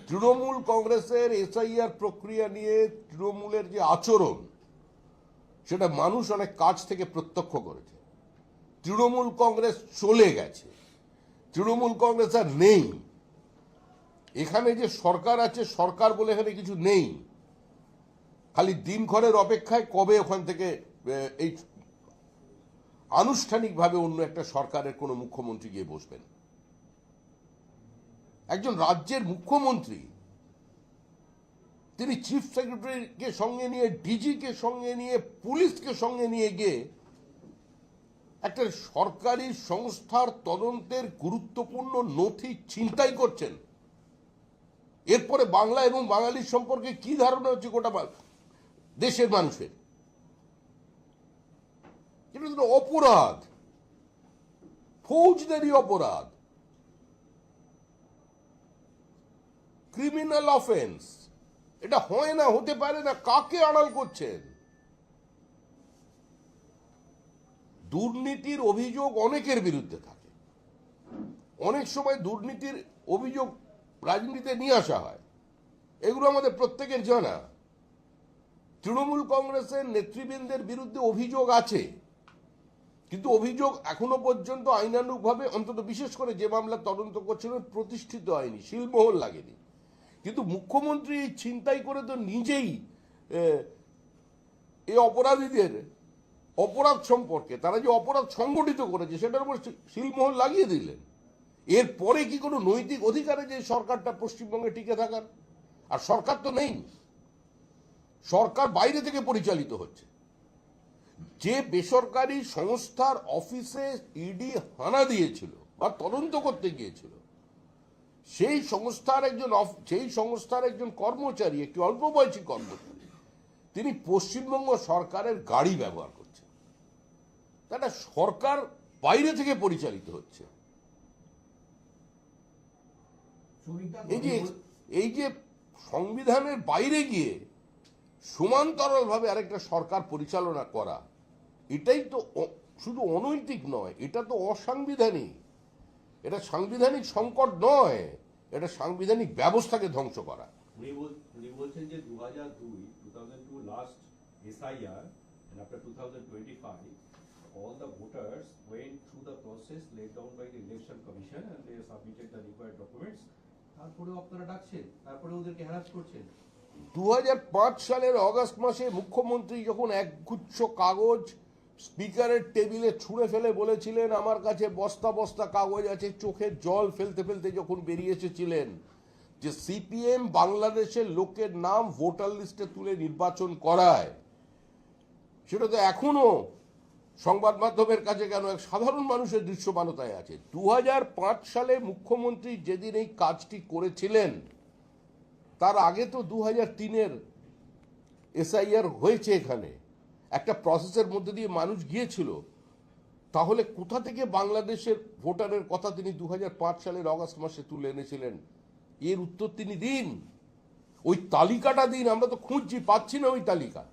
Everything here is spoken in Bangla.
তৃণমূল কংগ্রেসের এসআইআর প্রক্রিয়া নিয়ে তৃণমূলের যে আচরণ, সেটা মানুষ অনেক কাছ থেকে প্রত্যক্ষ করেছে। তৃণমূল কংগ্রেস চলে গেছে, তৃণমূল কংগ্রেস আর নেই। এখানে যে সরকার আছে, সরকার বলে এখানে কিছু নেই। খালি দিনক্ষণের অপেক্ষায় কবে ওখান থেকে এই আনুষ্ঠানিকভাবে অন্য একটা সরকারের কোনো মুখ্যমন্ত্রী গিয়ে বসবেন। একজন রাজ্যের মুখ্যমন্ত্রী, তিনি চিফ সেক্রেটারিকে সঙ্গে নিয়ে, ডিজিকে সঙ্গে নিয়ে, পুলিশকে সঙ্গে নিয়ে গিয়ে একটা সরকারি সংস্থার তদন্তের গুরুত্বপূর্ণ নথি ছিনতাই করছেন। এরপরে বাংলা এবং বাঙালির সম্পর্কে কি ধারণা হচ্ছে গোটা দেশের মানুষের? এটা তো অপরাধ, ফৌজদারি অপরাধ, ক্রিমিনাল অফেন্স। এটা হয় না, হতে পারে না। কাকে আড়াল করছেন? দুর্নীতির অভিযোগ অনেকের বিরুদ্ধে থাকে, অনেক সময় দুর্নীতির অভিযোগ রাজনীতিতে নিয়ে আসা হয়, এগুলো আমাদের প্রত্যেকের জানা। তৃণমূল কংগ্রেসের নেতৃবৃন্দের বিরুদ্ধে অভিযোগ আছে, কিন্তু অভিযোগ এখনো পর্যন্ত আইনানুগভাবে, অন্তত বিশেষ করে যে মামলা তদন্ত করছিলেন, প্রতিষ্ঠিত হয়নি, শিলমোহর লাগেনি। কিন্তু মুখ্যমন্ত্রী ছিনতাই করে তো নিজেই এই অপরাধীদের অপরাধ সম্পর্কে, তারা যে অপরাধ সংগঠিত করেছে সেটার উপর শিলমোহর লাগিয়ে দিলেন। এরপরে কি কোনো নৈতিক অধিকারে যে সরকারটা পশ্চিমবঙ্গে টিকে থাকার? আর সরকার তো নেই, সরকার বাইরে থেকে পরিচালিত হচ্ছে। যে বেসরকারি সংস্থার অফিসে ইডি হানা দিয়েছিল বা তদন্ত করতে গিয়েছিল, সেই সংস্থার একজন কর্মচারী, একটি অল্প বয়সী কর্মচারী, তিনি পশ্চিমবঙ্গ সরকারের গাড়ি ব্যবহার করছেন। একটা সরকার বাইরে থেকে পরিচালিত হচ্ছে। এই যে সংবিধানের বাইরে গিয়ে সমান্তরালভাবে আরেকটা সরকার পরিচালনা করা, এটাই তো শুধু অনৈতিক নয়, এটা তো অসাংবিধানিক। এটা সাংবিধানিক সংকট নয়, এটা সাংবিধানিক ব্যবস্থাকে ধ্বংস করা। উনি বলছেন যে 2002 last SIR and after 2025 all the voters went through the process laid down by the election commission and they submitted the required documents. তারপরে আপনারা ডাকছেন, তারপরে ওদেরকে হ্যারাস করছেন। 2005 সালের অগাস্ট মাসে মুখ্যমন্ত্রী যখন একগুচ্ছ কাগজ স্পিকারের টেবিলে ছুঁড়ে ফেলে বলেছিলেন, আমার কাছে বস্তা বস্তা কাগজ আছে, চোখের জল ফেলতে ফেলতে যখন বেরিয়ে এসেছিলেন যে সিপিএম বাংলাদেশের লোকের নাম ভোটার লিস্টে তুলে নির্বাচন করায়, সেটা তো এখনো সংবাদ মাধ্যমের কাছে কেন, এক সাধারণ মানুষের দৃশ্যমানতায় আছে। 2005 সালে মুখ্যমন্ত্রী যেদিন এই কাজটি করেছিলেন, তার আগে তো 2003-এর SIR হয়েছে। এখানে একটা প্রসেসের মধ্যে দিয়ে মানুষ গিয়েছিল। তাহলে কোথা থেকে বাংলাদেশের ভোটারের কথা তিনি 2005 সালের অগাস্ট মাসে তুলে এনেছিলেন? এর উত্তর তিনি দিন, ওই তালিকাটা দিন। আমরা তো খুঁজছি, পাচ্ছি না ওই তালিকা।